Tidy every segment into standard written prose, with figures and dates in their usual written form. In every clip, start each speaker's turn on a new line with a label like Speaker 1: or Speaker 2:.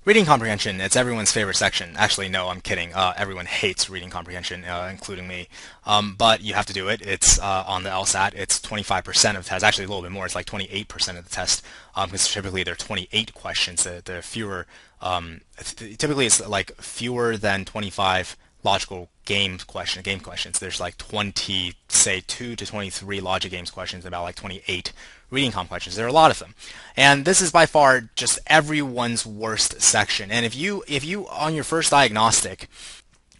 Speaker 1: Reading comprehension, it's everyone's favorite section. Actually, no, I'm kidding. Everyone hates reading comprehension, including me. But you have to do it. It's on the LSAT. It's 25% of the test. Actually, a little bit more. It's like 28% of the test, because typically there are 28 questions. There are fewer. Typically, it's like fewer than 25 logical game questions. There's like 20, say 2 to 23 logic games questions, about like 28 reading comp questions. There are a lot of them. And this is by far just everyone's worst section. And if you on your first diagnostic,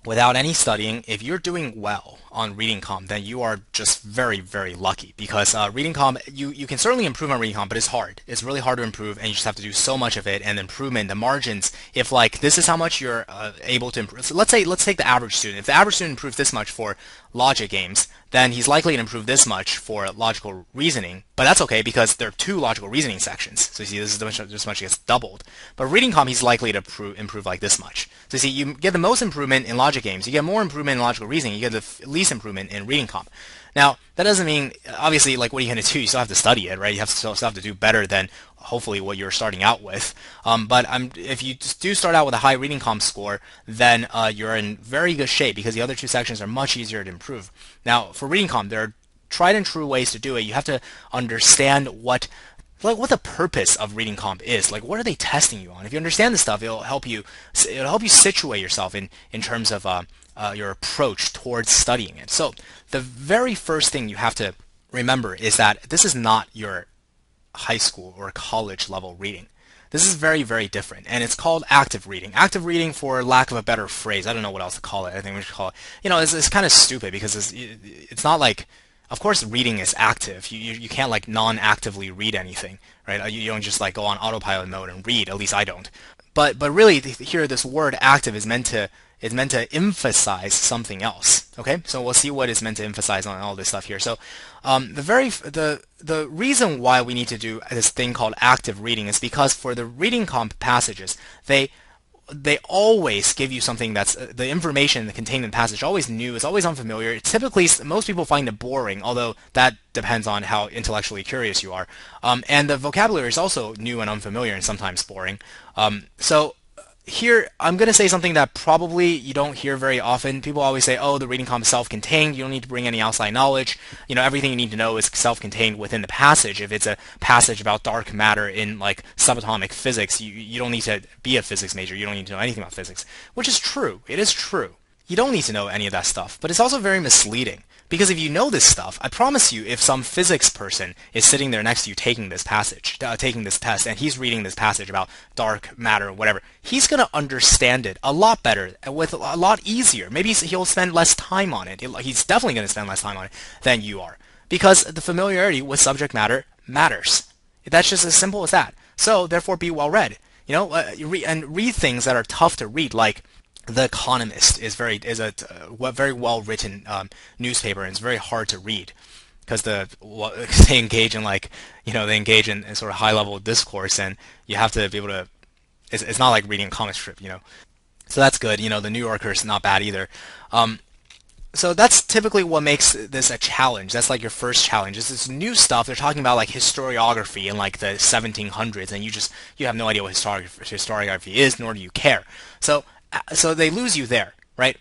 Speaker 1: without any studying, if you're doing well on reading comp, then you are just very, very lucky, because reading comp, you can certainly improve on reading comp, but it's hard. It's really hard to improve, and you just have to do so much of it. And the improvement, the margins, if like this is how much you're able to improve. So let's take the average student. If the average student improves this much for logic games, then he's likely to improve this much for logical reasoning. But that's okay, because there are 2 logical reasoning sections. So you see, this much gets doubled. But reading comp, he's likely to improve like this much. So you see, you get the most improvement in logic games. You get more improvement in logical reasoning. You get the least improvement in reading comp. Now, that doesn't mean, obviously, like, what are you going to do? You still have to study it, right? You still have to do better than hopefully what you're starting out with. But if you do start out with a high reading comp score, then you're in very good shape, because the other 2 sections are much easier to improve. Now, for reading comp, there are tried and true ways to do it. You have to understand what the purpose of reading comp is. Like, what are they testing you on? If you understand this stuff, it'll help you situate yourself in terms of your approach towards studying it. So the very first thing you have to remember is that this is not your high school or college level reading. This is very, very different, and it's called active reading. Active reading, for lack of a better phrase, I don't know what else to call it. I think we should call it, it's kind of stupid, because it's not like, of course, reading is active. You can't like non-actively read anything, right? You don't just like go on autopilot mode and read. At least I don't. But really, here, this word active is meant to emphasize something else. Okay, so we'll see what is meant to emphasize on all this stuff here. So the reason why we need to do this thing called active reading is because for the reading comp passages, they always give you something that's the information contained in the passage, always new, it's always unfamiliar. Typically, most people find it boring, although that depends on how intellectually curious you are. And the vocabulary is also new and unfamiliar, and sometimes boring. So here, I'm going to say something that probably you don't hear very often. People always say, oh, the reading comp is self-contained. You don't need to bring any outside knowledge. Everything you need to know is self-contained within the passage. If it's a passage about dark matter in like subatomic physics, you don't need to be a physics major. You don't need to know anything about physics, which is true. It is true. You don't need to know any of that stuff, but it's also very misleading. Because if you know this stuff, I promise you, if some physics person is sitting there next to you taking this passage, taking this test, and he's reading this passage about dark matter or whatever, he's going to understand it a lot better, with a lot easier. Maybe he'll spend less time on it. He's definitely going to spend less time on it than you are. Because the familiarity with subject matter matters. That's just as simple as that. So, therefore, be well read. And read things that are tough to read, like The Economist is a very well written newspaper, and it's very hard to read, because they engage in sort of high level discourse, and you have to be able to. It's not like reading a comic strip, So that's good. The New Yorker is not bad either. So that's typically what makes this a challenge. That's like your first challenge. It's this new stuff. They're talking about like historiography in like the 1700s, and you have no idea what historiography is, nor do you care. So they lose you there, right?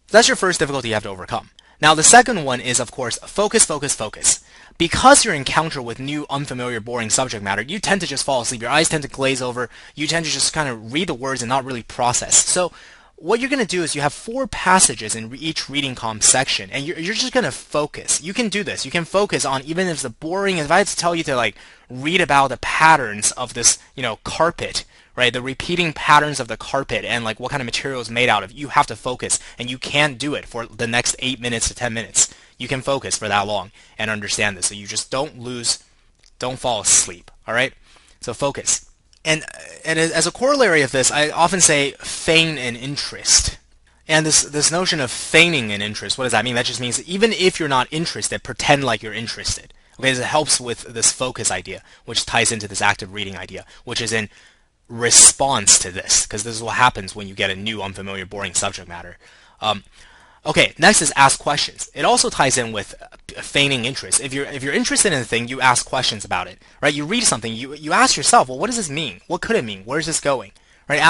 Speaker 1: That's your first difficulty you have to overcome. Now, the second one is, of course, focus, focus, focus. Because your encounter with new, unfamiliar, boring subject matter, you tend to just fall asleep. Your eyes tend to glaze over. You tend to just kind of read the words and not really process. So what you're going to do is you have 4 passages in each reading comp section, and you're just going to focus. You can do this. You can focus on, even if it's boring, if I had to tell you to like read about the patterns of this, carpet, right? The repeating patterns of the carpet and like what kind of material is made out of, you have to focus, and you can't do it for the next 8 minutes to 10 minutes. You can focus for that long and understand this. So you just don't fall asleep, all right? So focus. And as a corollary of this, I often say feign and interest. And this notion of feigning and interest, what does that mean? That just means even if you're not interested, pretend like you're interested. Okay, it helps with this focus idea, which ties into this active reading idea, which is in response to this, because this is what happens when you get a new, unfamiliar, boring subject matter. Okay, next is ask questions. It also ties in with feigning interest. If you're interested in a thing, you ask questions about it, right? You read something, you ask yourself, well, what does this mean? What could it mean? Where is this going? right?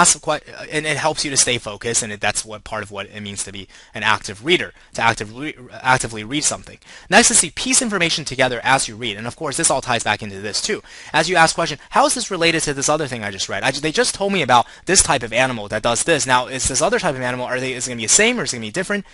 Speaker 1: And it helps you to stay focused, and that's what part of what it means to be an active reader, to actively read something. Next is to piece information together as you read, and of course this all ties back into this too. As you ask question, how is this related to this other thing I just read? They just told me about this type of animal that does this. Now, is this other type of animal, is it going to be the same or is it going to be different?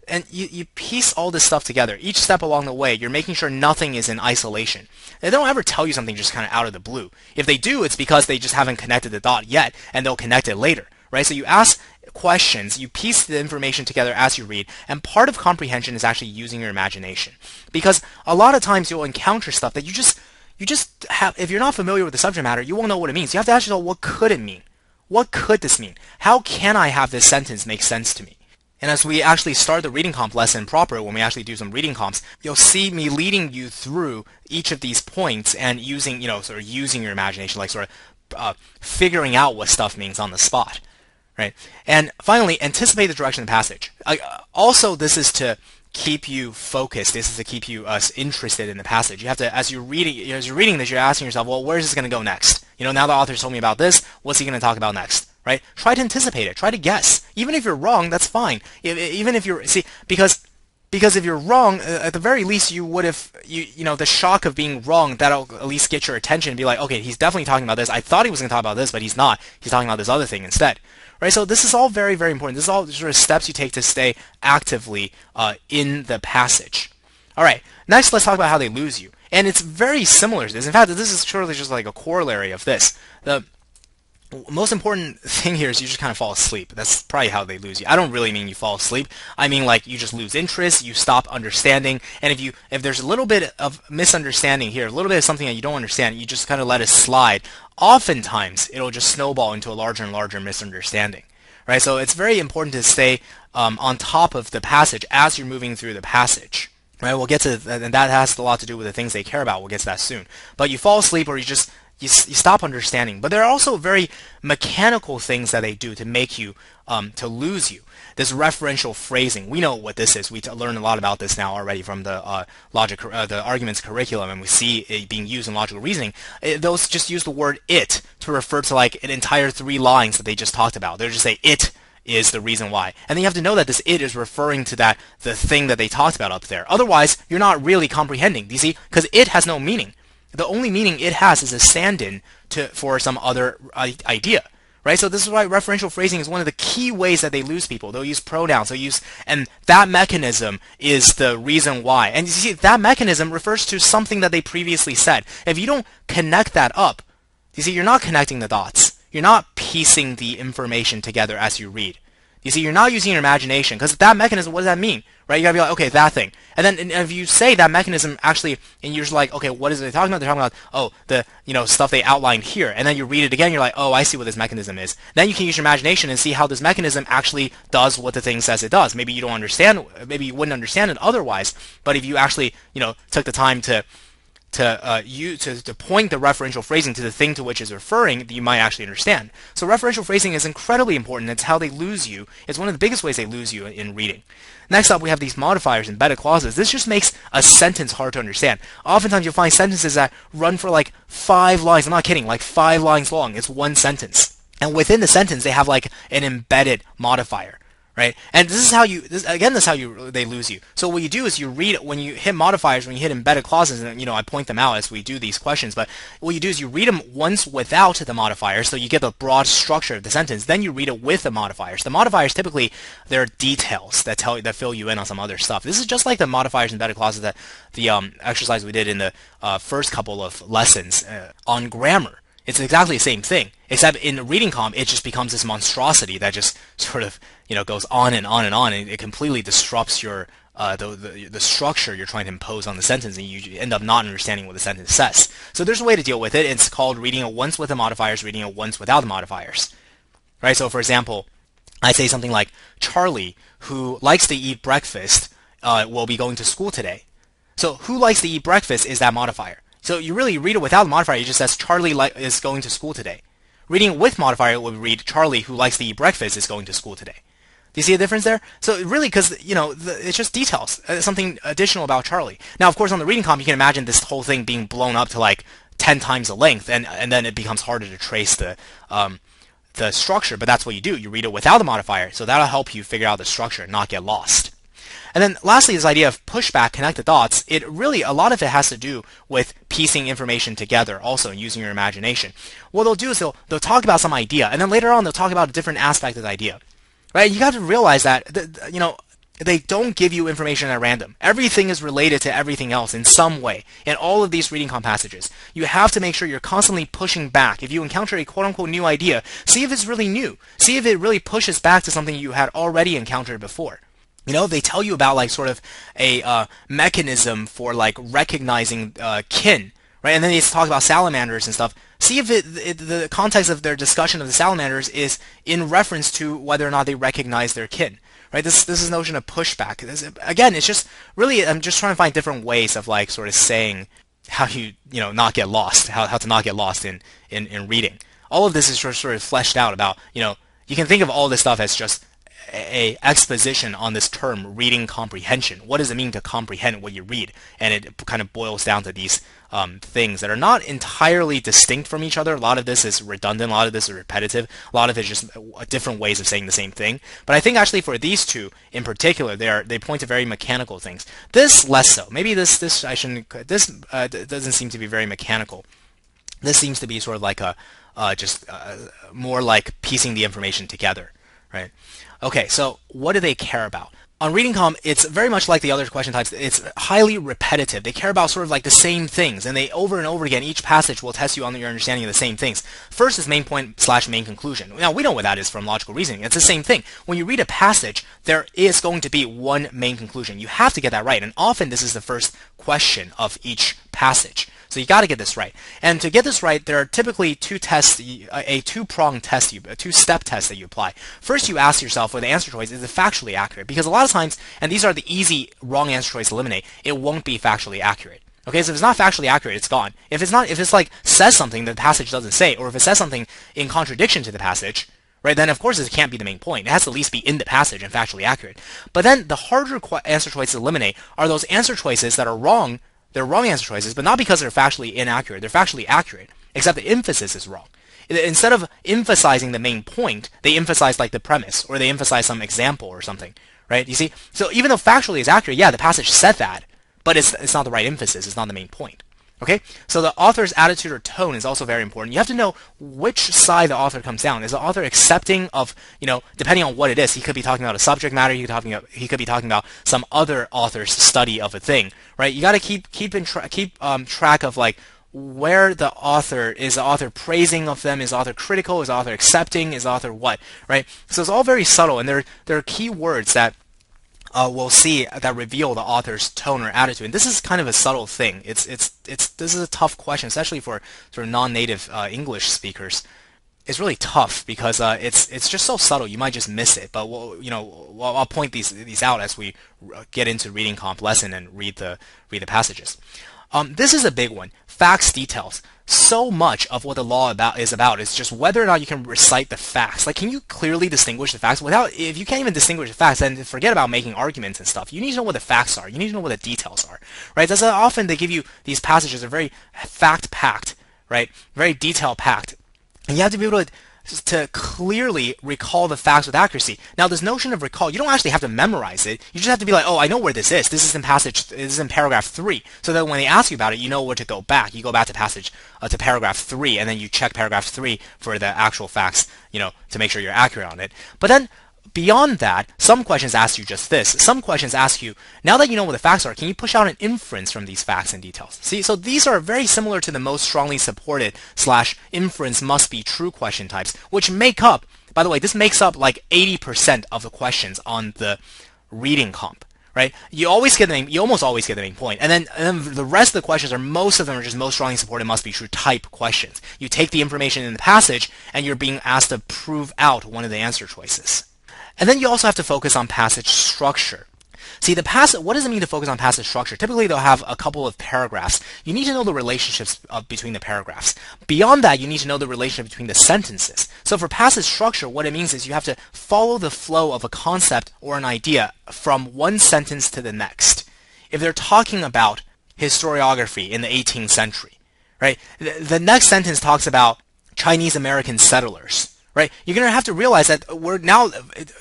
Speaker 1: And you piece all this stuff together. Each step along the way, you're making sure nothing is in isolation. They don't ever tell you something just kind of out of the blue. If they do, it's because they just haven't connected the dot yet, and they'll connect it later, right? So you ask questions, you piece the information together as you read, and part of comprehension is actually using your imagination. Because a lot of times you'll encounter stuff that you just have, if you're not familiar with the subject matter, you won't know what it means. You have to ask yourself, what could it mean? What could this mean? How can I have this sentence make sense to me? And as we actually start the reading comp lesson proper, when we actually do some reading comps, you'll see me leading you through each of these points and using, sort of using your imagination, like sort of figuring out what stuff means on the spot, right? And finally, anticipate the direction of the passage. Also, this is to keep you focused. This is to keep you interested in the passage. You have to, as you're reading this, you're asking yourself, well, where is this going to go next? Now the author's told me about this. What's he going to talk about next? Right? Try to anticipate it. Try to guess. Even if you're wrong, that's fine. Even if you're because if you're wrong, at the very least you would have the shock of being wrong, that'll at least get your attention and be like, okay, he's definitely talking about this. I thought he was going to talk about this, but he's not. He's talking about this other thing instead. Right? So this is all very, very important. This is all sort of steps you take to stay actively in the passage. All right. Next, let's talk about how they lose you. And it's very similar to this. In fact, this is surely just like a corollary of this. The most important thing here is you just kind of fall asleep. That's probably how they lose you. I don't really mean you fall asleep. I mean like you just lose interest, you stop understanding, and if there's a little bit of misunderstanding here, a little bit of something that you don't understand, you just kind of let it slide. Oftentimes, it'll just snowball into a larger and larger misunderstanding. Right? So it's very important to stay on top of the passage as you're moving through the passage. Right? We'll get to and that has a lot to do with the things they care about. We'll get to that soon. But you fall asleep or you stop understanding. But there are also very mechanical things that they do to make you, to lose you. This referential phrasing, we know what this is. We learn a lot about this now already from the the arguments curriculum, and we see it being used in logical reasoning. Those just use the word "it" to refer to like an entire 3 lines that they just talked about. They'll just say "it is the reason why," and then you have to know that this "it" is referring to the thing that they talked about up there. Otherwise, you're not really comprehending. Do you see? Because "it" has no meaning. The only meaning it has is a stand-in for some other idea, right? So this is why referential phrasing is one of the key ways that they lose people. They'll use pronouns, and that mechanism is the reason why. And you see, that mechanism refers to something that they previously said. If you don't connect that up, you see, you're not connecting the dots. You're not piecing the information together as you read. You see, you're not using your imagination, because that mechanism, what does that mean? Right? You gotta be like, okay, that thing. And then if you say that mechanism actually, and you're just like, okay, what is it they're talking about? They're talking about, oh, the stuff they outlined here. And then you read it again, you're like, oh, I see what this mechanism is. Then you can use your imagination and see how this mechanism actually does what the thing says it does. Maybe you don't understand, maybe you wouldn't understand it otherwise, but if you actually, took the time to point the referential phrasing to the thing to which it's referring, you might actually understand. So referential phrasing is incredibly important. It's how they lose you. It's one of the biggest ways they lose you in reading. Next up, we have these modifiers, embedded clauses. This just makes a sentence hard to understand. Oftentimes, you'll find sentences that run for like 5 lines. I'm not kidding, like 5 lines long. It's one sentence. And within the sentence, they have like an embedded modifier. Right? And this is how they lose you. So what you do is you read, when you hit modifiers, when you hit embedded clauses, and I point them out as we do these questions, but what you do is you read them once without the modifier, so you get the broad structure of the sentence. Then you read it with the modifiers. The modifiers, typically, they're details that fill you in on some other stuff. This is just like the modifiers and embedded clauses that the exercise we did in the first couple of lessons on grammar. It's exactly the same thing, except in the reading comp, it just becomes this monstrosity that just sort of, goes on and on and on, and it completely disrupts your the structure you're trying to impose on the sentence, and you end up not understanding what the sentence says. So there's a way to deal with it. It's called reading it once with the modifiers, reading it once without the modifiers. Right? So for example, I say something like, Charlie, who likes to eat breakfast, will be going to school today. So who likes to eat breakfast is that modifier. So you really read it without the modifier, it just says Charlie is going to school today. Reading it with modifier, it would read Charlie, who likes to eat breakfast, is going to school today. Do you see a difference there? So really, because, it's just details, something additional about Charlie. Now, of course, on the reading comp, you can imagine this whole thing being blown up to like 10 times the length, and then it becomes harder to trace the the structure, but that's what you do. You read it without the modifier, so that'll help you figure out the structure and not get lost. And then lastly, this idea of pushback, connect the dots, it really, a lot of it has to do with piecing information together also and using your imagination. What they'll do is they'll talk about some idea, and then later on they'll talk about a different aspect of the idea. Right? You got to realize that, they don't give you information at random. Everything is related to everything else in some way in all of these reading comp passages. You have to make sure you're constantly pushing back. If you encounter a quote-unquote new idea, see if it's really new. See if it really pushes back to something you had already encountered before. They tell you about like sort of a mechanism for like recognizing kin, right? And then they talk about salamanders and stuff. See if the context of their discussion of the salamanders is in reference to whether or not they recognize their kin. Right, this is notion of pushback. Again, it's just really, I'm just trying to find different ways of like sort of saying how not get lost, how to not get lost in reading. All of this is sort of fleshed out about, you can think of all this stuff as just a exposition on this term reading comprehension. What does it mean to comprehend what you read? And it kind of boils down to these things that are not entirely distinct from each other. A lot of this is redundant, a lot of this is repetitive, a lot of it is just different ways of saying the same thing. But I think actually for these two in particular, they point to very mechanical things. This less so. Maybe this doesn't seem to be very mechanical. This seems to be sort of like more like piecing the information together, right? Okay, so what do they care about? On reading comp, it's very much like the other question types. It's highly repetitive. They care about sort of like the same things, and they over and over again, each passage will test you on your understanding of the same things. First is main point / main conclusion. Now, we know what that is from logical reasoning. It's the same thing. When you read a passage, there is going to be one main conclusion. You have to get that right, and often this is the first question of each passage. So you got to get this right. And to get this right, there are typically two tests, a two-pronged test, a two-step test that you apply. First, you ask yourself whether the answer choice is factually accurate, because a lot of times, and these are the easy wrong answer choice to eliminate, it won't be factually accurate. Okay, so if it's not factually accurate, it's gone. If it's like says something that the passage doesn't say, or if it says something in contradiction to the passage, right, then of course it can't be the main point. It has to at least be in the passage and factually accurate. But then the harder answer choices to eliminate are those answer choices that are wrong. They're wrong answer choices, but not because they're factually inaccurate. They're factually accurate, except the emphasis is wrong. Instead of emphasizing the main point, they emphasize like the premise, or they emphasize some example or something, right? You see? So even though factually is accurate, yeah, the passage said that, but it's not the right emphasis. It's not the main point. Okay? So the author's attitude or tone is also very important. You have to know which side the author comes down. Is the author accepting of, depending on what it is, he could be talking about a subject matter, he could be talking about some other author's study of a thing, right? You got to keep track of like where the author is. The author praising of them? Is the author critical? Is the author accepting? Is the author what? Right? So it's all very subtle, and there are key words that we'll see that reveal the author's tone or attitude. And this is kind of a subtle thing. This is a tough question, especially for sort of non-native English speakers. It's really tough because it's just so subtle. You might just miss it. But I'll point these out as we get into reading comp lesson and read the passages. This is a big one. Facts, details. So much of what the law is just whether or not you can recite the facts. Like, can you clearly distinguish the facts? If you can't even distinguish the facts, then forget about making arguments and stuff. You need to know what the facts are. You need to know what the details are, right? That's often they give you these passages are very fact-packed, right? Very detail-packed. And you have to be able to clearly recall the facts with accuracy. Now, this notion of recall, you don't actually have to memorize it. You just have to be like, oh, I know where this is. This is in paragraph 3. So that when they ask you about it, you know where to go back. You go back to paragraph 3, and then you check paragraph 3 for the actual facts, to make sure you're accurate on it. But then, beyond that, some questions ask you just this. Some questions ask you, now that you know what the facts are, can you push out an inference from these facts and details? See, so these are very similar to the most strongly supported / inference must be true question types, which make up, by the way, this makes up like 80% of the questions on the reading comp, right? You almost always get the main point. And then the rest of the questions most of them are just most strongly supported must be true type questions. You take the information in the passage and you're being asked to prove out one of the answer choices. And then you also have to focus on passage structure. See, what does it mean to focus on passage structure? Typically, they'll have a couple of paragraphs. You need to know the relationships between the paragraphs. Beyond that, you need to know the relationship between the sentences. So for passage structure, what it means is you have to follow the flow of a concept or an idea from one sentence to the next. If they're talking about historiography in the 18th century, right, the next sentence talks about Chinese American settlers. right? You're going to have to realize that we're now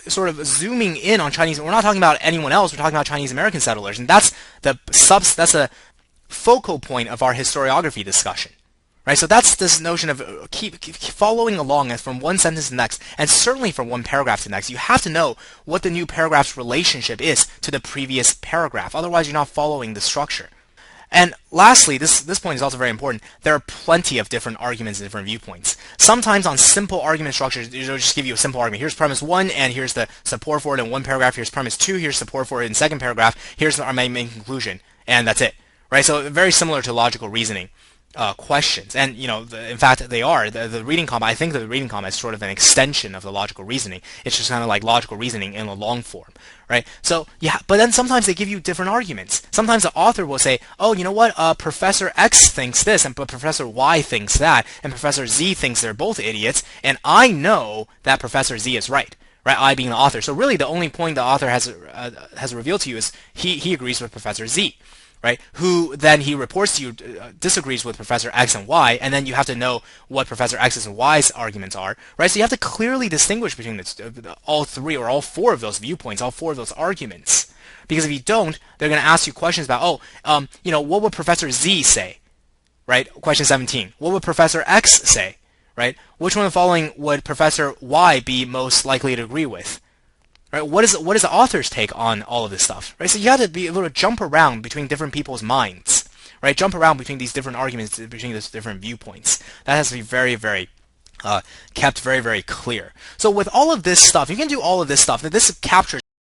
Speaker 1: sort of zooming in on Chinese. We're not talking about anyone else. We're talking about Chinese American settlers, and that's a focal point of our historiography discussion. Right, so that's this notion of keep following along from one sentence to the next, and certainly from one paragraph to the next. You have to know what the new paragraph's relationship is to the previous paragraph. Otherwise, you're not following the structure. And lastly, this point is also very important. There are plenty of different arguments and different viewpoints. Sometimes on simple argument structures, it'll just give you a simple argument. Here's premise 1, and here's the support for it in one paragraph. Here's premise 2, here's support for it in second paragraph. Here's our main conclusion, and that's it. Right, so very similar to logical reasoning questions, and in fact they are the reading comma. I think the reading comma is sort of an extension of the logical reasoning. It's just kind of like logical reasoning in a long form, right? So yeah, but then sometimes they give you different arguments. Sometimes the author will say, oh, you know what, Professor X thinks this, and Professor Y thinks that, and Professor Z thinks they're both idiots, and I know that Professor Z is right. Right, I being the author. So really, the only point the author has revealed to you is he agrees with Professor Z. Right? Who then he reports to you disagrees with Professor X and Y, and then you have to know what Professor X's and Y's arguments are, right? So you have to clearly distinguish between all three or all four of those viewpoints, all four of those arguments. Because if you don't, they're going to ask you questions about, what would Professor Z say? Right? Question 17. What would Professor X say? Right? Which one of the following would Professor Y be most likely to agree with? Right? What is the author's take on all of this stuff? Right? So you have to be able to jump around between different people's minds, right? Jump around between these different arguments, between these different viewpoints. That has to be very, very kept very, very clear. So with all of this stuff, you can do all of this stuff. This captures